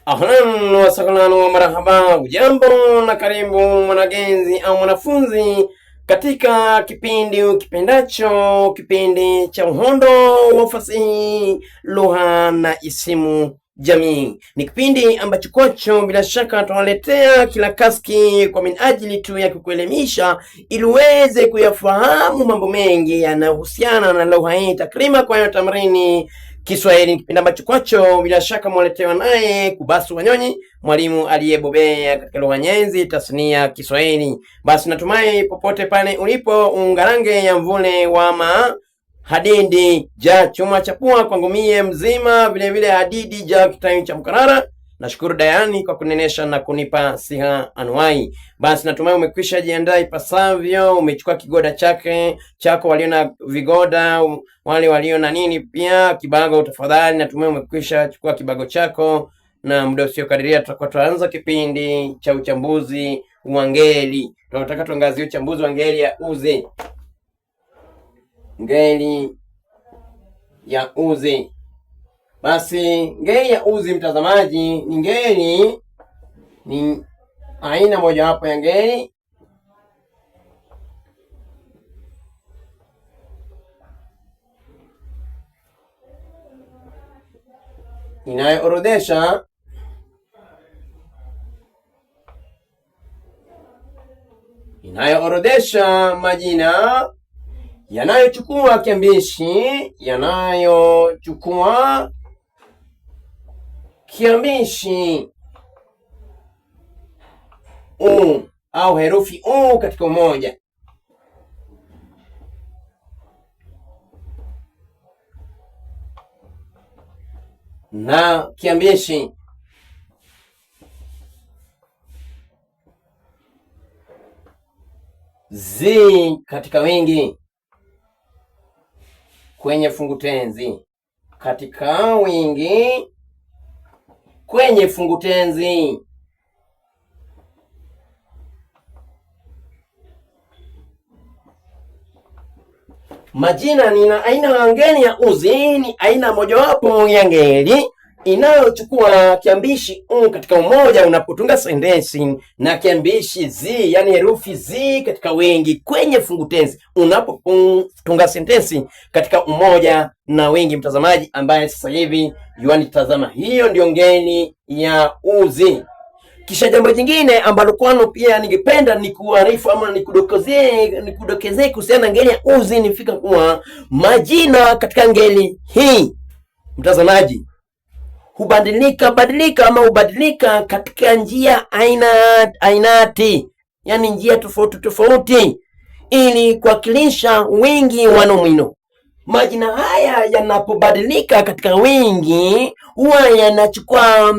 Ahlan wa sahlan wa marhaba, ujambo na karibu mwanagenzi au mwanafunzi katika kipindi ukipendacho, kipindi cha uhondo wa fasihi, lugha na isimu jamii. Ni kipindi ambacho kwacho bila shaka tunaletea kila kaski kwa minajili tu ya kukuelimisha ili uweze kuyafahamu mambo mengi yanayohusiana na lugha hii takrima kwa tamrini Kiswahili. Kipindi ambacho kwacho bila shaka mwaletewa naye Kubasu Wanyonyi, mwalimu aliyebobea katika lugha nyenzi tasnia Kiswahili. Basi natumai popote pale ulipo ungarange ya mvule wa hadidi ja chuma chapua kwangu mie mzima, vile vile hadidi ja kitai cha mkarara. Nashukuru Dayani kwa kunenesha na kunipa siha anuai. Basi natumai umekwisha jiandaa ipasavyo, umechukua kigoda chako, walio na vigoda, wale walio na nini pia kibago, tafadhali natumai umekwisha chukua kibago chako, na muda usiokadiria tutakuwa tuanza kipindi cha uchambuzi wa ngeli. Tunataka tuangazie uchambuzi wa ngeli ya uzi. Ngeli ya uzi. Basi ngeli ya uzi, mtazamaji, ni aina mojawapo ya ngeli inayoorodhesha majina yanayochukua kiambishi u au herufi u katika umoja, na kiambishi zi katika wingi kwenye fungutenzi, katika wingi kwenye fungutenzi. Majina ni aina ya ngeli ya uzi, ni aina mojawapo ya ngeli inayochukua kiambishi u katika umoja unapotunga sentensi, na kiambishi zi, yani herufi zi katika wingi kwenye fungutenzi unapotunga sentensi katika umoja na wingi. Mtazamaji ambaye sasa hivi yuani tazama, hiyo ndio ngeli ya uzi. Kisha jambo jingine ambalo kwano pia ningependa nikuarifu ama nikudokezee kuhusiana na ngeli ya uzi, nifika kuwa majina katika ngeli hii, mtazamaji, hubadilika katika njia ainati, yani njia tofauti ili kuwakilisha wingi wa nomino. Majina haya yanapobadilika katika wingi huwa yanachukua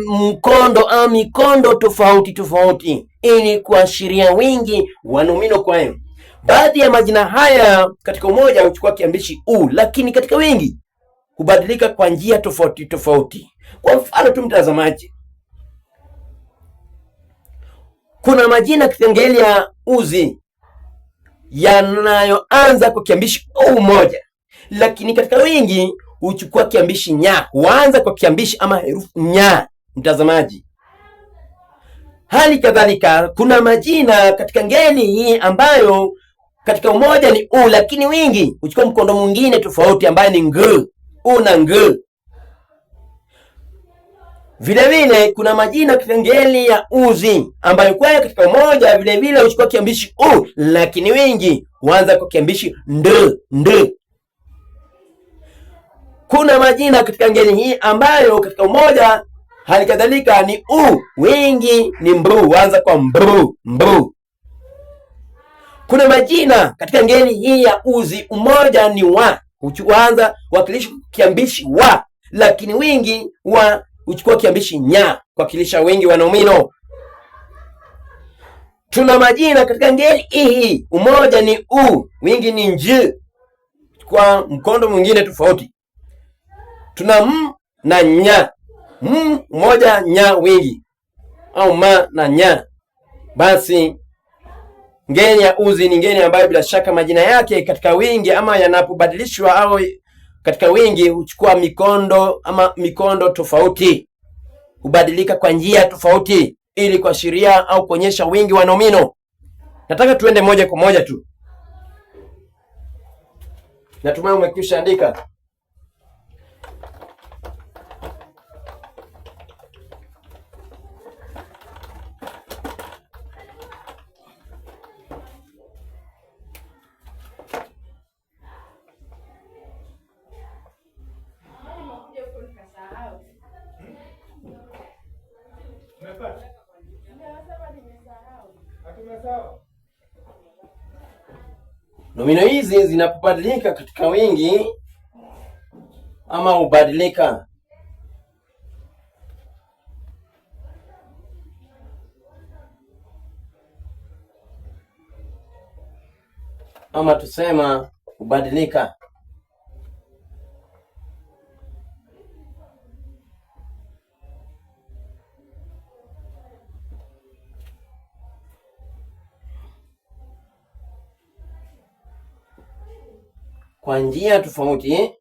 mikondo tofauti ili kuashiria wingi wa nomino. Kwa hiyo baadhi ya majina haya katika umoja huchukua kiambishi u, lakini katika wingi hubadilika kwa njia tofauti. Kwa mfano tu mtazamaji, kuna majina katika ngeli ya uzi yanayoanza kwa kiambishi u moja, lakini katika wingi huchukua kiambishi nya, huanza kwa kiambishi ama herufi nya, mtazamaji. Hali kadhalika kuna majina katika ngeli hii ambayo katika umoja ni u, lakini wingi huchukua mkondo mwingine tofauti ambaye ni ng, u na ng. Vile vile kuna majina katika ngeli ya uzi ambayo kwa katika umoja vile vile huchukua kiambishi u, lakini wingi huanza kwa kiambishi nd. Kuna majina katika ngeli hii ambayo katika umoja hali kadhalika ni u, wingi ni mbru, huanza kwa mbru. Kuna majina katika ngeli hii ya uzi, umoja ni wa, huanza wakilisha kiambishi wa, lakini wingi wa huchukua kiambishi nya kuwakilisha wingi wa nomino. Tuna majina katika ngeli hii, umoja ni u, wingi ni nj, kwa mkondo mwingine tofauti. Tuna m na nya, m umoja, nya wingi, au ma na nya. Basi ngeli ya uzi ni ngeli ambayo bila shaka majina yake katika wingi ama yanapobadilishwa au katika wingi huchukua mikondo tofauti. hubadilika kwa njia tofauti ili kuashiria au kuonyesha wingi wa nomino. Nataka tuende moja kwa moja tu. Natumai umekwisha andika. Nomino hizi zinapobadilika katika wingi ama hubadilika ama tusema hubadilika kwa njia tofauti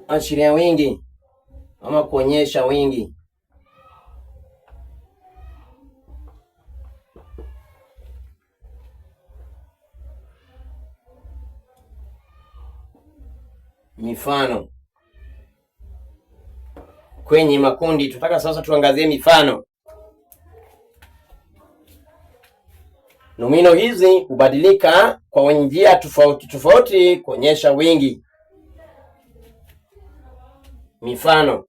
kuashiria wingi ama kuonyesha wingi. Mifano kwenye makundi. Tutaka sasa tuangazie mifano. Nomino hizi hubadilika kwa njia tofauti tofauti kuonyesha wingi. Mifano: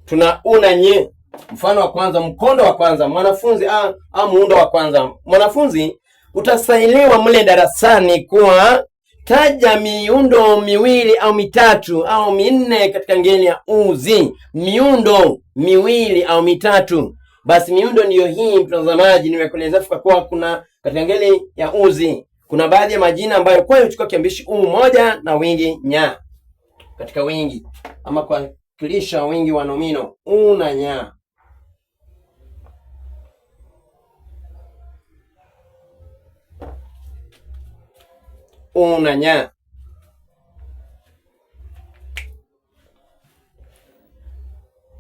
tuna una nye. Mfano wa kwanza, mkondo wa kwanza, mwanafunzi muundo wa kwanza. Mwanafunzi utasailiwa mle darasani kuwa taja miundo miwili au mitatu au minne katika ngeli ya uzi. Miundo miwili au mitatu. Basi miundo ndiyo hii mtazamaji, nimekueleza kwa kuwa kuna katika ngeli ya uzi kuna baadhi ya majina ambayo kwa huchukua kiambishi moja na wingi nya katika wingi ama kwa kilisha wingi wa nomino una nya. Una nya.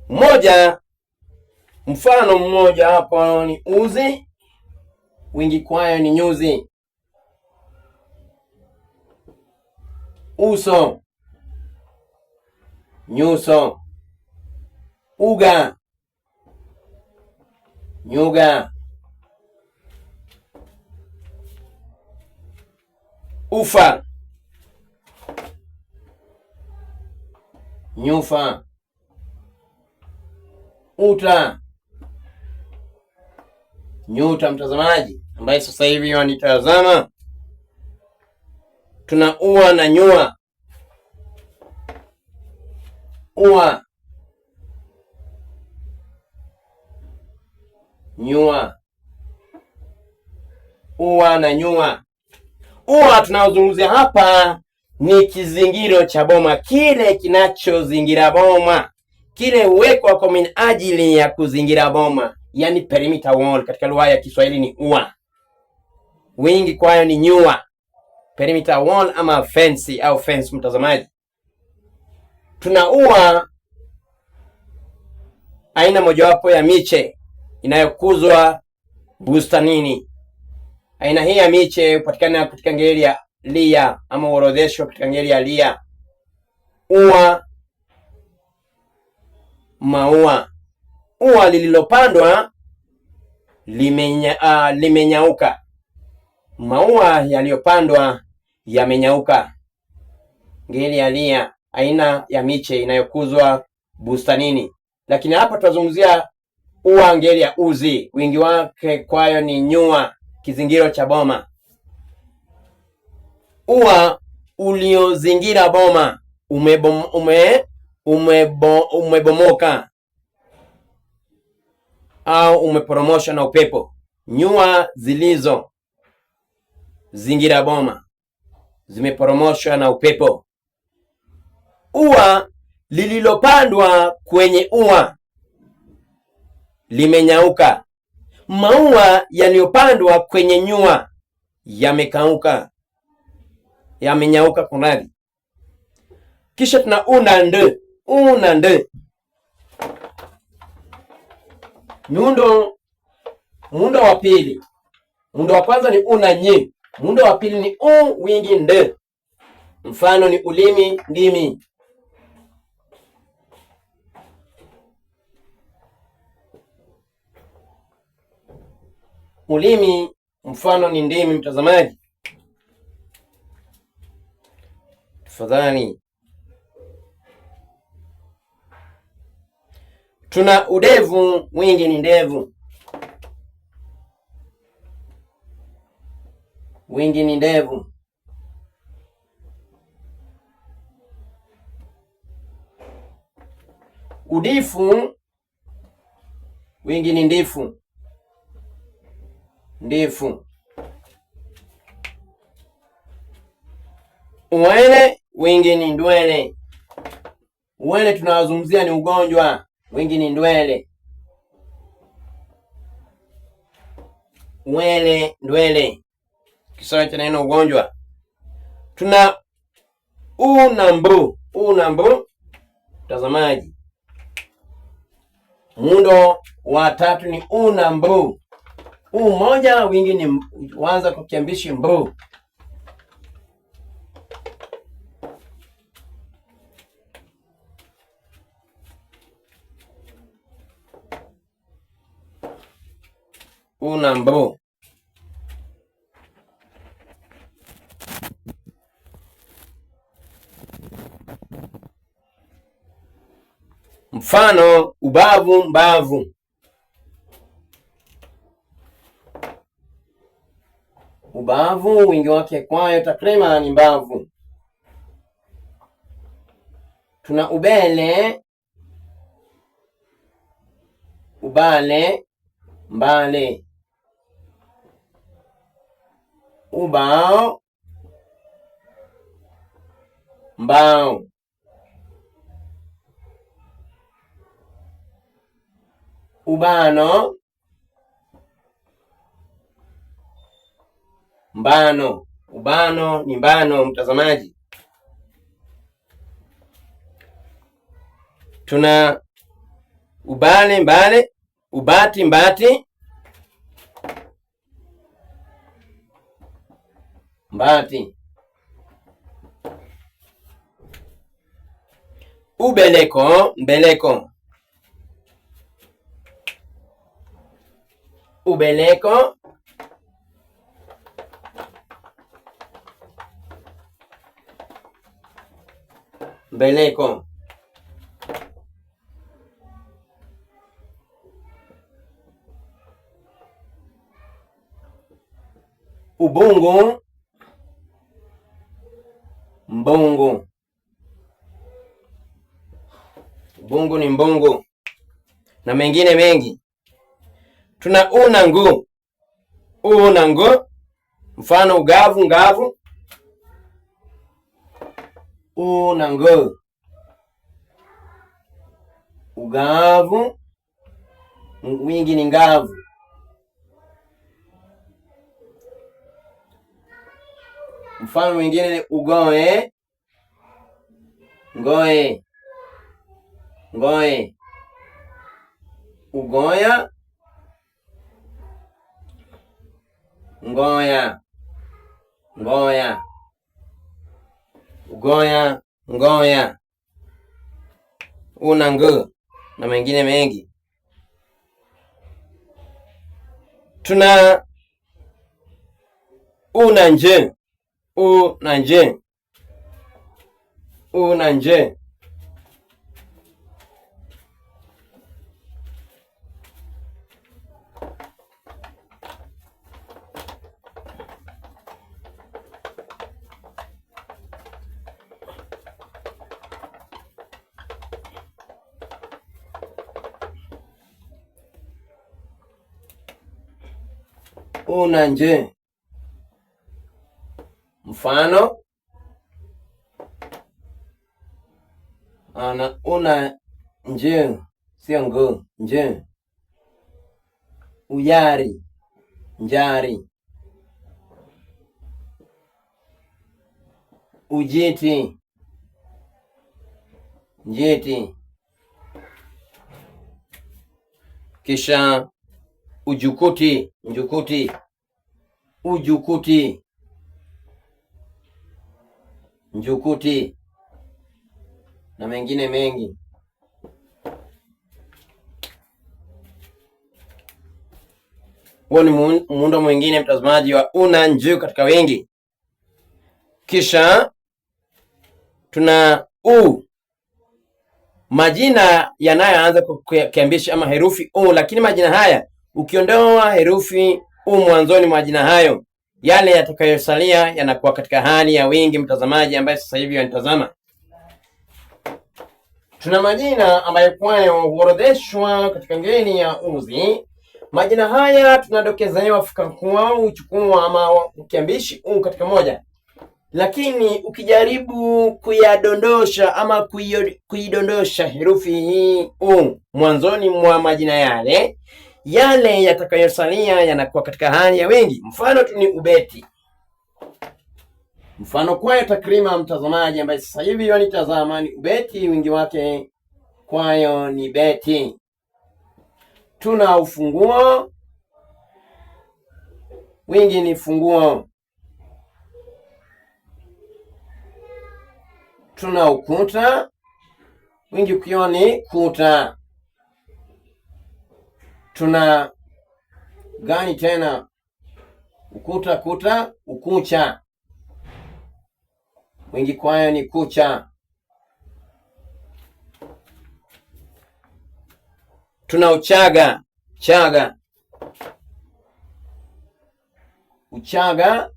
Moja, mfano mmoja hapo ni uzi, wingi kwayo ni nyuzi. Uso, nyuso. Uga, nyuga. Ufa, nyufa. Uta, nyuta. Mtazamaji ambaye sasa hivi wanitazama, tuna ua na nyua. Ua, nyua. Ua na nyua. Ua tunaozungumzia hapa ni kizingiro cha boma, kile kinachozingira boma, kile huwekwa kwa minajili ya kuzingira boma, yani perimeter wall. Katika lugha ya Kiswahili ni ua, wingi kwayo ni nyua. Perimeter wall ama fence au fence. Mtazamaji, tuna ua aina mojawapo ya miche inayokuzwa bustanini. Aina hii ya miche hupatikana katika ngeli ya lia ama uorodheshwa katika ngeli ya lia. Ua, maua. Ua lililopandwa limenyauka. Maua yaliyopandwa yamenyauka. Ngeli ya lia, aina ya miche inayokuzwa bustanini. Lakini hapa tunazungumzia ua ngeli ya uzi, wingi wake kwayo ni nyua, kizingiro cha boma. Ua uliozingira boma umebomoka au umeporomoshwa na upepo. nyua zilizo zingira boma zimeporomoshwa na upepo. Ua lililopandwa kwenye ua limenyauka. Maua yaliyopandwa kwenye nyua yamekauka, yamenyauka kunadi. Kisha tuna unande. Unande, muundo wa pili. Muundo wa kwanza ni unanye, muundo wa pili ni wingi nde. Mfano ni ulimi, ndimi. Ulimi mfano ni ndimi. Mtazamaji tafadhali. Tuna udevu, wingi ni ndevu. Wingi ni ndevu. Udifu, wingi ni ndifu. Ndifu. Uwele, wingi ni ndwele. Uwele tunawazungumzia ni ugonjwa, wingi ni ndwele. Uwele, ndwele, kisawa cha neno ugonjwa. Tuna unambu. Unambu, mtazamaji, muundo wa tatu ni unambu. Moja, wingi ni wanza kwa kiambishi mbu. Unambu. Mfano ubavu, mbavu. Ubavu wingi wake kwayo takriban ni mbavu. Tuna ubele, ubale, mbale. Ubao, mbao. Ubano, mbano. Ubano ni mbano, mtazamaji. Tuna ubale, mbale. Ubati, mbati. Mbati. Ubeleko, mbeleko. Ubeleko. Mbeleko. Ubungu, mbungu. Ubungu ni mbungu na mengine mengi. Tuna unangu. Unangu, mfano ugavu, ngavu. Unangu, ugavu, wingi ni ngavu. Mfano mwingine ni ugoe, ngoe, ngoe. Ugoya, ngoya, ngoya. Ugoya, ngoya. Unangu na mengine mengi. Tuna unanje. Unanje, unanje. una nje. Mfano, una nje, sio ngo, nje. Uyari, njari. Ujiti, njiti. Kisha ujukuti, njukuti. Ujukuti, njukuti, na mengine mengi. Huo ni muundo mwingine mtazamaji wa una nju katika wingi. Kisha tuna majina yanayoanza kwa kiambishi ama herufi lakini majina haya ukiondoa herufi mwanzoni mwa majina hayo, yale yatakayosalia yanakuwa katika hali ya wingi mtazamaji ambaye sasa hivi wanitazama. Tuna majina ambayo kwayo huorodheshwa katika ngeli ya uzi. Majina haya tunadokezewa fika kuwa uchukua ama ukiambishi katika moja, lakini ukijaribu kuyadondosha ama kuidondosha herufi hii mwanzoni mwa majina yale yatakayosalia yanakuwa katika hali ya wingi. Mfano tu ni ubeti. Mfano kwayo takrima mtazamaji ambaye sasa hivi wanitazama ni ubeti, wingi wake kwayo ni beti. Tuna ufunguo, wingi ni funguo. Tuna ukuta, wingi ukiwa ni kuta. Tuna gani tena? Ukuta, kuta, ukucha. Wingi kwayo ni kucha. Tuna uchaga, chaga. Uchaga,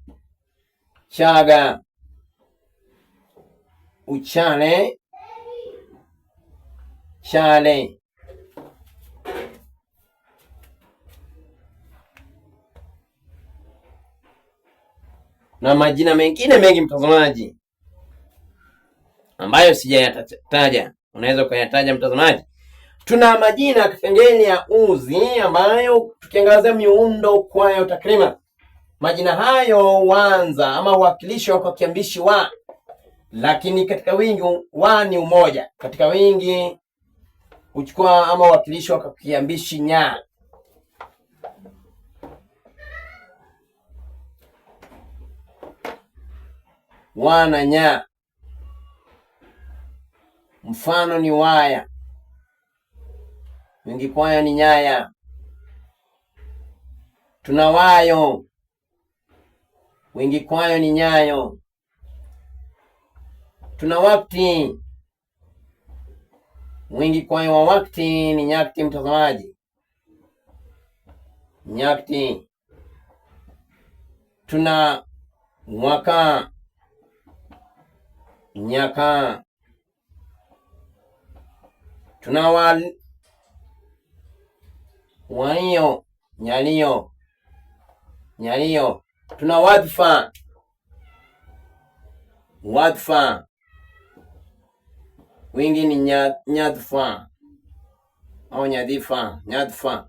chaga. Uchale, chale. Na majina mengine mengi mtazamaji ambayo sijayataja, unaweza ukayataja mtazamaji. Tuna majina katika ngeli ya uzi ambayo tukiangazia miundo kwayo takrima. Majina hayo huanza ama huwakilishwa kwa kiambishi wa, lakini katika wingi wa ni umoja. Katika wingi uchukua ama huwakilishwa kwa kiambishi nya. Wana, nya. Mfano ni waya, wingi kwayo ni nyaya. Tuna wayo, wingi kwayo ni nyayo. Tuna wakati, wingi kwayo wa wakati ni nyakti mtazamaji, nyakti. Tuna mwaka, nyaka. Tuna waiyo, nyaliyo, nyaliyo. Tuna wadhifa, wadhifa. Wingi ni nyadhifa au nyadhifa, nyadhifa.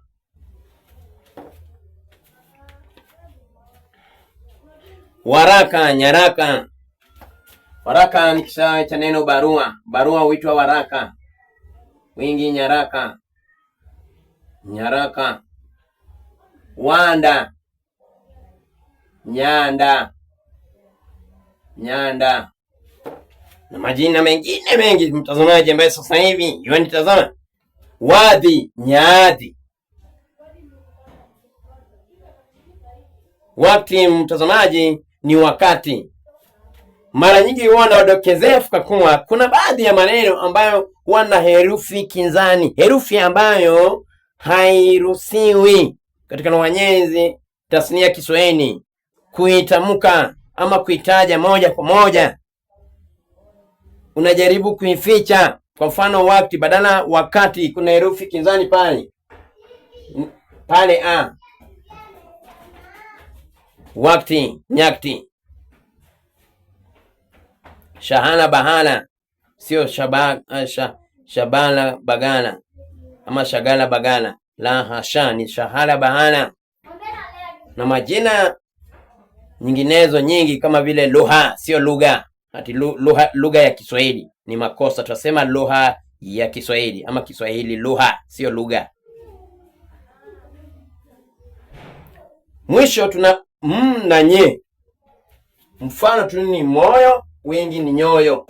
Waraka, nyaraka. Waraka ni kisawe cha neno barua. Barua huitwa waraka, wingi nyaraka, nyaraka. Wanda, nyanda, nyanda. Na majina mengine mengi mtazamaji ambaye sasa hivi yanitazama. Wadhi, nyadhi. Wakati mtazamaji ni wakati. Mara nyingi huwa wadokezea kuwa kuna baadhi ya maneno ambayo wana herufi kinzani, herufi ambayo hairuhusiwi katika lugha nyezi tasnia Kiswahili kuitamka ama kuitaja moja kwa moja. Unajaribu kuificha. Kwa mfano wakati, badala wakati kuna herufi kinzani pale a. wakti, nyakti. Shahana bahana, sio shabala bagana ama shagala bagana, la hasha, ni shahala bahana. Na majina nyinginezo nyingi kama vile lugha, sio lugha. Ati lugha ya Kiswahili ni makosa, tutasema lugha ya Kiswahili ama Kiswahili lugha, sio lugha. Mwisho tuna na nye. Mfano tu ni moyo, wingi ni nyoyo.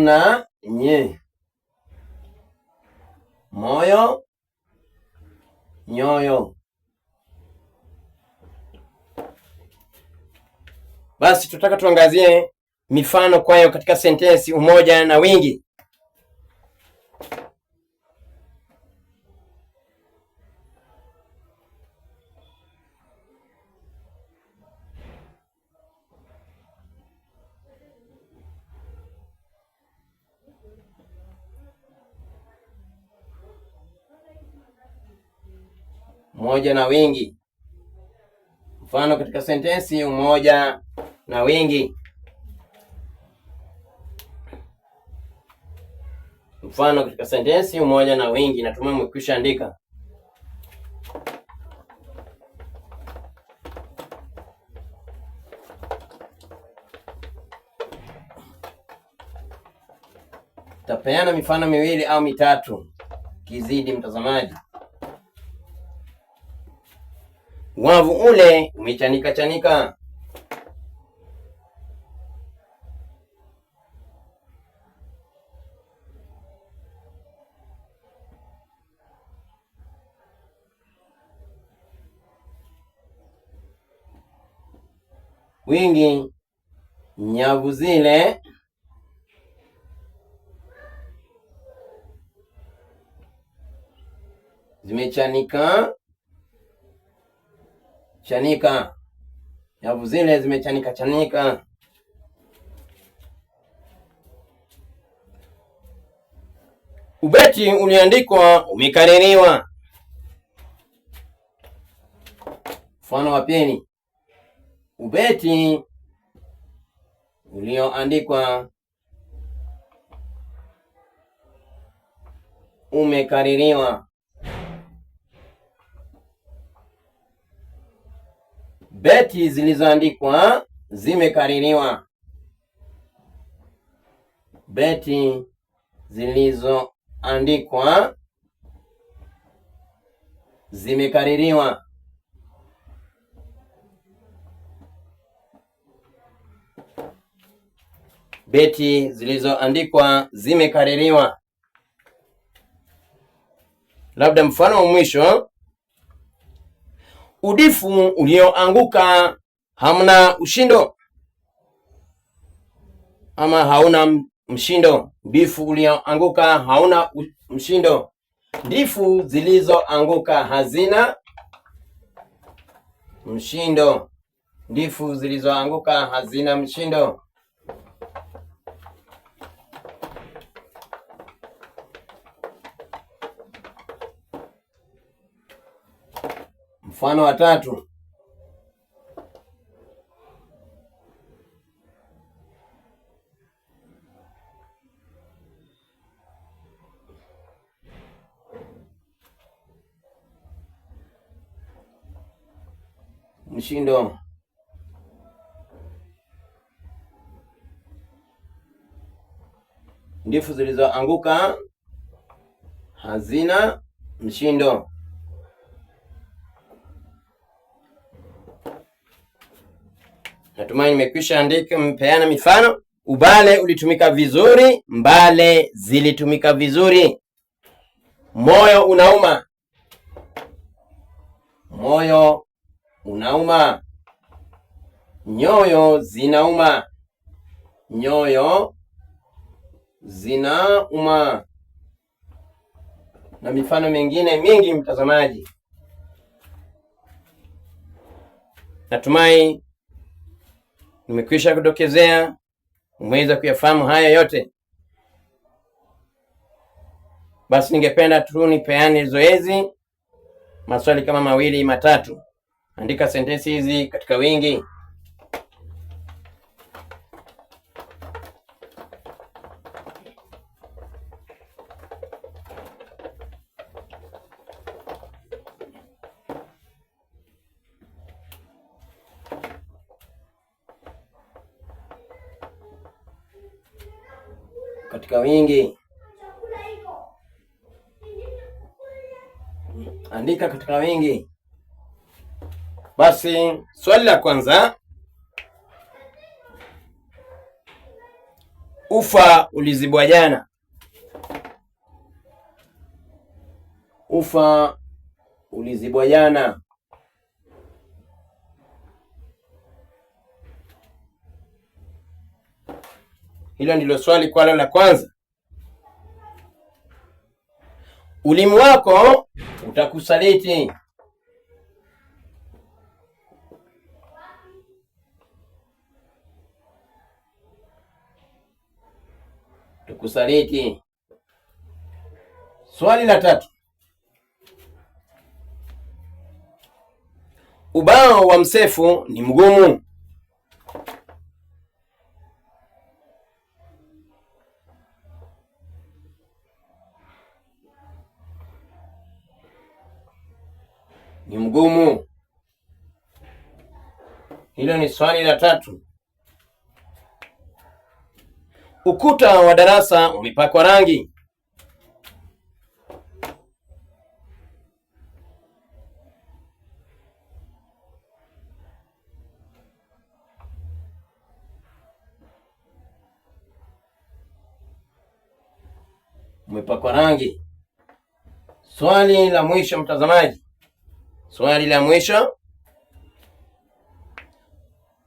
Na nye. Moyo, nyoyo. Basi tutaka tuangazie mifano kwayo katika sentensi umoja na wingi. Umoja na wingi. Mfano katika sentensi umoja na wingi. Mfano katika sentensi umoja na wingi. Natumai mmekwisha andika. Tapeana mifano miwili au mitatu kizidi, mtazamaji. Wavu ule umechanika chanika. Wingi, nyavu zile zimechanika chanika. Nyavu zile zimechanika chanika. Ubeti uliandikwa umekaririwa. Mfano wa pili. Ubeti ulioandikwa umekaririwa. Beti zilizoandikwa zimekaririwa. Beti zilizoandikwa zimekaririwa. Beti zilizoandikwa zimekaririwa. Labda mfano wa mwisho. Udifu ulioanguka hamna ushindo ama hauna mshindo. Udifu ulioanguka hauna mshindo. Ndifu zilizoanguka hazina mshindo. Ndifu zilizoanguka hazina mshindo. Mfano wa tatu. Mshindo. Ndifu zilizoanguka hazina mshindo. Natumai nimekwisha andika, mpeana mifano. Ubale ulitumika vizuri, mbale zilitumika vizuri. Moyo unauma. Moyo unauma. Nyoyo zinauma. Nyoyo zinauma. Na mifano mingine mingi, mtazamaji. Natumai nimekwisha kudokezea, umeweza kuyafahamu haya yote. Basi ningependa tu nipeane zoezi, maswali kama 2 matatu. Andika sentensi hizi katika wingi. Katika wingi. Andika katika wingi. Basi swali la kwanza, ufa ulizibwa jana. Ufa ulizibwa jana. Hilo ndilo swali kwalo la kwanza. Ulimi wako utakusaliti. Tukusaliti. Swali la tatu, ubao wa msefu ni mgumu. Ni mgumu. Hilo ni swali la tatu. Ukuta wa darasa umepakwa rangi. Umepakwa rangi. Swali la mwisho mtazamaji. Swali la mwisho.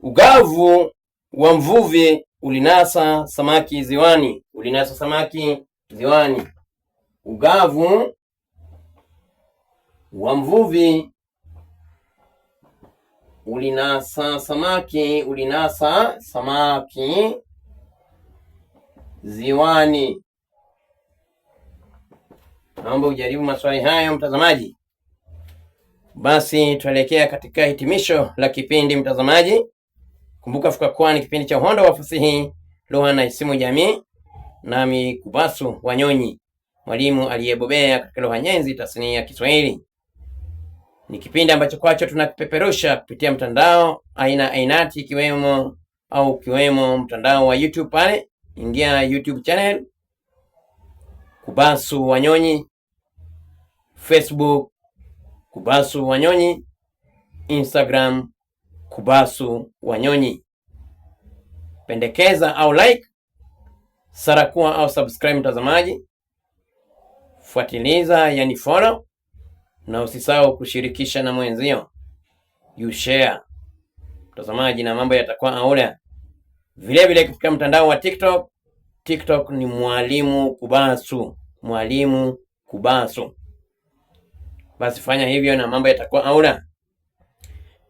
Ugavu wa mvuvi ulinasa samaki ziwani. Ulinasa samaki ziwani. Ugavu wa mvuvi ulinasa samaki ziwani. Naomba ujaribu maswali hayo mtazamaji. Basi tuelekea katika hitimisho la kipindi mtazamaji. Kumbuka fika kwa ni kipindi cha Uhondo wa Fasihi, Lugha na Isimu Jamii, nami Kubasu Wanyonyi, mwalimu aliyebobea katika lugha nyenzi tasnia ya Kiswahili. Ni kipindi ambacho kwacho tunakipeperusha kupitia mtandao ainati, ikiwemo mtandao wa YouTube. Pale ingia YouTube channel Kubasu Wanyonyi, Facebook Kubasu Wanyonyi, Instagram Kubasu Wanyonyi. Pendekeza au like, sarakua au subscribe mtazamaji. Fuatiliza yani follow, na usisahau kushirikisha na mwenzio. You share mtazamaji, na mambo yatakuwa aula. Vile vile katika mtandao wa TikTok ni Mwalimu Kubasu. Mwalimu Kubasu. Basi fanya hivyo na mambo yatakuwa aula.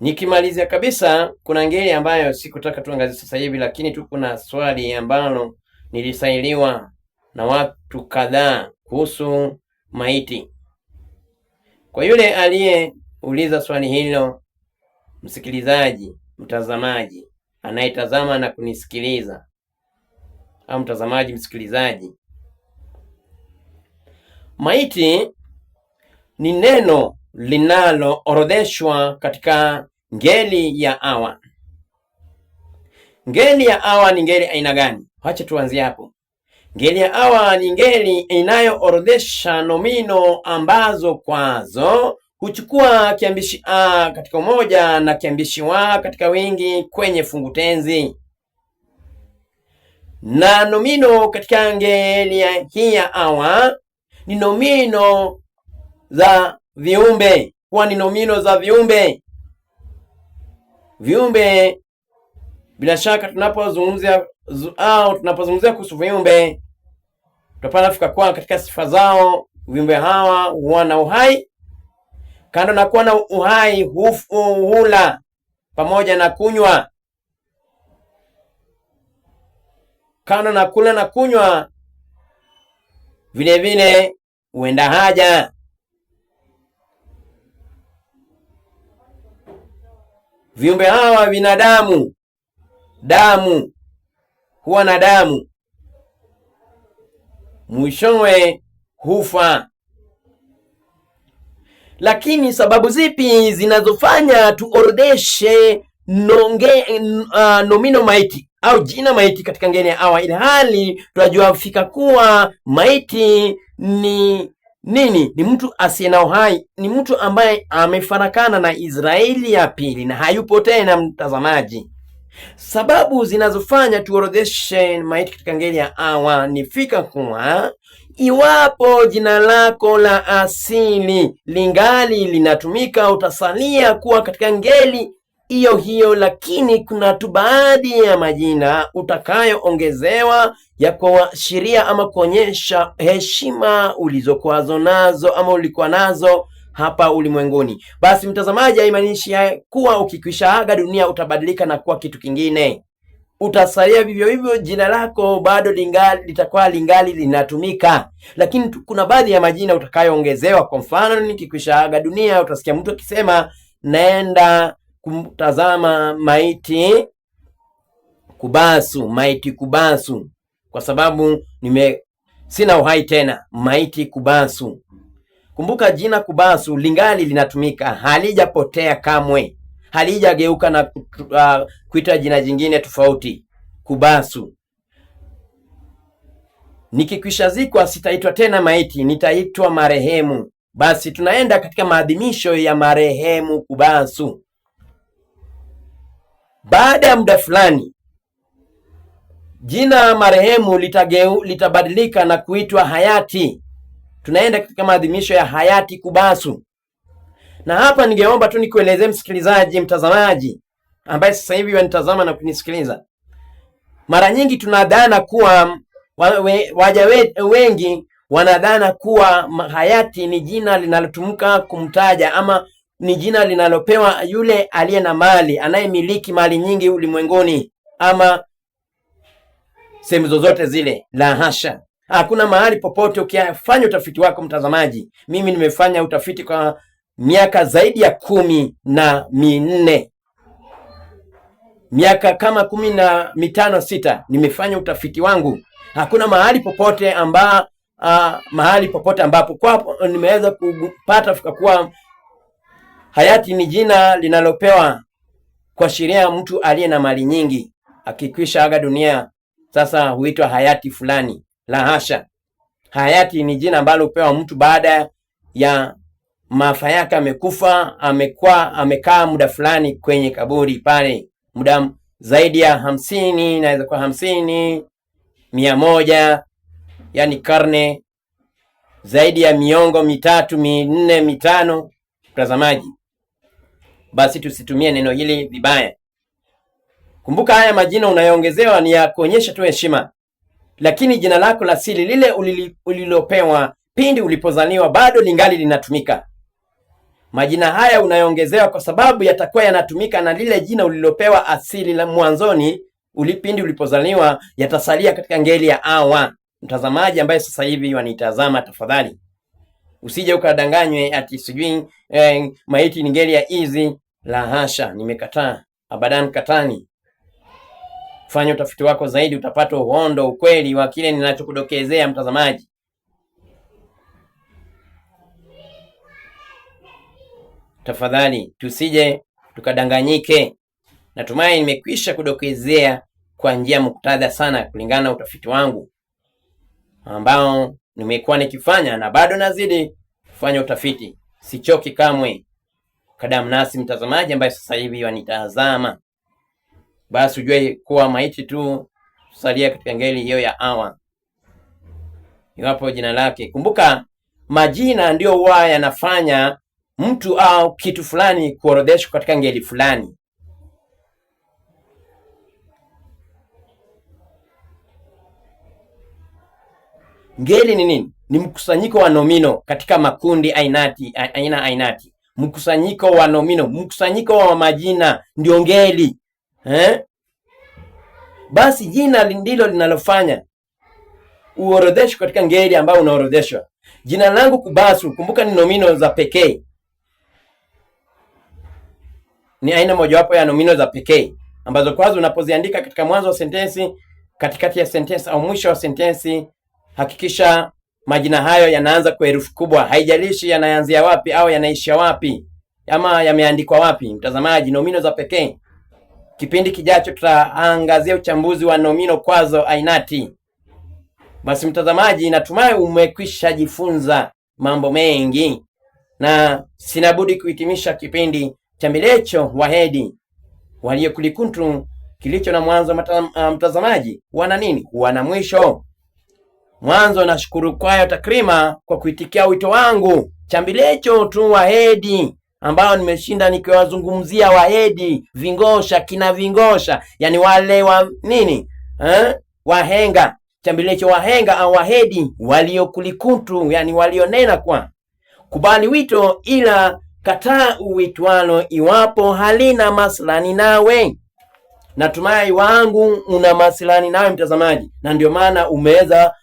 Nikimalizia kabisa, kuna ngeli ambayo sikutaka tuangazie sasa hivi, lakini tu kuna swali ambalo nilisailiwa na watu kadhaa kuhusu maiti. Kwa yule aliyeuliza swali hilo, msikilizaji, mtazamaji anayetazama na kunisikiliza, au mtazamaji msikilizaji, maiti ni neno linaloorodheshwa katika ngeli ya awa. Ngeli ya awa ni ngeli aina gani? Wacha tuanzie hapo. Ngeli ya awa ni ngeli inayoorodhesha nomino ambazo kwazo huchukua kiambishi a katika umoja na kiambishi wa katika wingi kwenye fungu tenzi. Na nomino katika ngeli hii ya awa ni nomino za viumbe. Kwa ni nomino za viumbe. Viumbe, bila shaka tunapozungumzia kuhusu viumbe, tutapata fika kwa katika sifa zao. Viumbe hawa wana uhai. Kando na kuwa na uhai, hula. pamoja na kunywa. Kando na kula na kunywa, vile vile huenda haja. Viumbe hawa vina damu, huwa na damu, mwishowe hufa. Lakini sababu zipi zinazofanya tuorodheshe nomino maiti au jina maiti katika ngeli ya awa, ili hali tunajua fika kuwa maiti ni nini? Ni mtu asiye na uhai, ni mtu ambaye amefarakana na Israeli ya pili na hayupo tena, mtazamaji. Sababu zinazofanya tuorodheshe maiti katika ngeli ya awa ni fika kuwa iwapo jina lako la asili lingali linatumika, utasalia kuwa katika ngeli hiyo hiyo, lakini kuna tu baadhi ya majina utakayoongezewa ya kuashiria ama kuonyesha heshima ulizokuwa nazo ama ulikuwa nazo hapa ulimwenguni. Basi mtazamaji, haimaanishi kuwa ukikwisha aga dunia utabadilika na kuwa kitu kingine. Utasalia vivyo hivyo, jina lako bado litakuwa lingali linatumika, lakini kuna baadhi ya majina utakayoongezewa. Kwa mfano, nikikwisha aga dunia utasikia mtu akisema naenda kumtazama maiti Kubasu, kwa sababu sina uhai tena, maiti Kubasu. Kumbuka jina Kubasu lingali linatumika, halijapotea kamwe, halijageuka na kuitwa jina jingine tofauti. Kubasu. Nikikwisha zikwa sitaitwa tena maiti, nitaitwa marehemu. Basi tunaenda katika maadhimisho ya marehemu Kubasu. Baada ya muda fulani, jina marehemu litabadilika na kuitwa hayati. Tunaenda katika maadhimisho ya hayati Kubasu. Na hapa ningeomba tu nikuelezee msikilizaji, mtazamaji ambaye sasa hivi wanitazama na kunisikiliza. Mara nyingi tunadhana kuwa waja wengi wanadhana kuwa hayati ni jina linalotumika kumtaja ama ni jina linalopewa yule aliye na mali, anayemiliki mali nyingi ulimwenguni ama sehemu zozote zile. La hasha. Hakuna mahali popote. Ukifanya utafiti wako mtazamaji, mimi nimefanya utafiti kwa miaka zaidi ya 14, miaka kama 15 6 nimefanya utafiti wangu. Hakuna mahali popote ambapo kwa nimeweza kupata fika kuwa hayati ni jina linalopewa kuashiria mtu aliye na mali nyingi. Akikwisha aga dunia sasa huitwa hayati fulani. La hasha. Hayati ni jina ambalo hupewa mtu baada ya maafa yake, amekufa, amekaa muda fulani kwenye kaburi pale, muda zaidi ya 50, naweza kuwa 50, 100, yani karne zaidi ya miongo 3, 4, 5. Mtazamaji, basi tusitumie neno hili vibaya. Kumbuka haya majina unayoongezewa ni ya kuonyesha tu heshima, lakini jina lako la asili lile ulilopewa pindi ulipozaliwa bado lingali linatumika. Majina haya unayoongezewa kwa sababu yatakuwa yanatumika na lile jina ulilopewa asili la mwanzoni pindi ulipozaliwa, yatasalia katika ngeli ya awa. Mtazamaji ambaye sasa hivi wanitazama, tafadhali usije ukadanganywe ati sijui maiti ni ngeli ya izi. La hasha, nimekataa, abadan katani. Fanya utafiti wako zaidi, utapata uhondo, ukweli wa kile ninachokudokezea mtazamaji. Tafadhali tusije tukadanganyike. Natumai nimekwisha kudokezea kwa njia muktadha sana kulingana na utafiti wangu ambao nimekuwa nikifanya na bado nazidi kufanya utafiti. Sichoki kamwe. Kadamu nasi mtazamaji ambaye sasa hivi wanitazama, basi ujue kuwa maiti tu salia katika ngeli hiyo ya awa iwapo jina lake. Kumbuka majina ndio huwa yanafanya mtu au kitu fulani kuorodheshwa katika ngeli fulani. Ngeli ni nini? Ni mkusanyiko wa nomino katika makundi aina ainati. mkusanyiko wa nomino, mkusanyiko wa majina, ndio ngeli Basi jina ndilo linalofanya uorodheshwe katika ngeli ambayo unaorodheshwa. Jina langu Kubasu, kumbuka ni nomino za pekee, ni aina mojawapo ya nomino za pekee ambazo kwazo unapoziandika katika mwanzo wa sentensi, katikati ya sentensi au mwisho wa sentensi, hakikisha majina hayo yanaanza kwa herufi kubwa, haijalishi yanaanzia wapi au yanaishia wapi ama yameandikwa wapi. Mtazamaji, nomino za pekee. Kipindi kijacho tutaangazia uchambuzi wa nomino kwazo ainati. Basi mtazamaji, natumai umekwisha jifunza mambo mengi, na sinabudi kuhitimisha kipindi cha Mbilecho Wahedi waliokulikuntu kilicho na mwanzo. Mtazamaji, wana nini? Wana mwisho. Mwanzo nashukuru kwayo takrima kwa kuitikia wito wangu cha Mbilecho tu Wahedi, ambao nimeshinda nikiwazungumzia Wahedi vingosha, kina vingosha, yani wale wa nini wahenga. Chambilecho wahenga au Wahedi waliokulikuntu, yani walionena kwa kubali wito, ila kataa uitwalo iwapo halina maslani nawe. Natumai wangu una maslani nawe mtazamaji, na ndio maana umeweza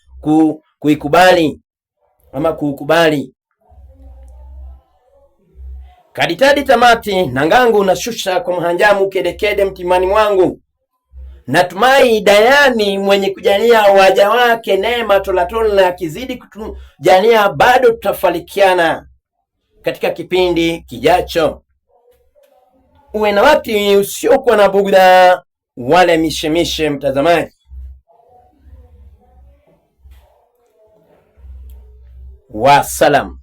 kuikubali ama kuukubali. Kaditadi tamati nangangu nashusha kwa mhanjamu kedekede mtimani mwangu. Natumai Dayani mwenye kujalia waja wake neema tolatola akizidi kutujalia, bado tutafalikiana katika kipindi kijacho. Uwe na wakati usiokuwa na bugdha wale mishemishe mtazamaji. Wasalam.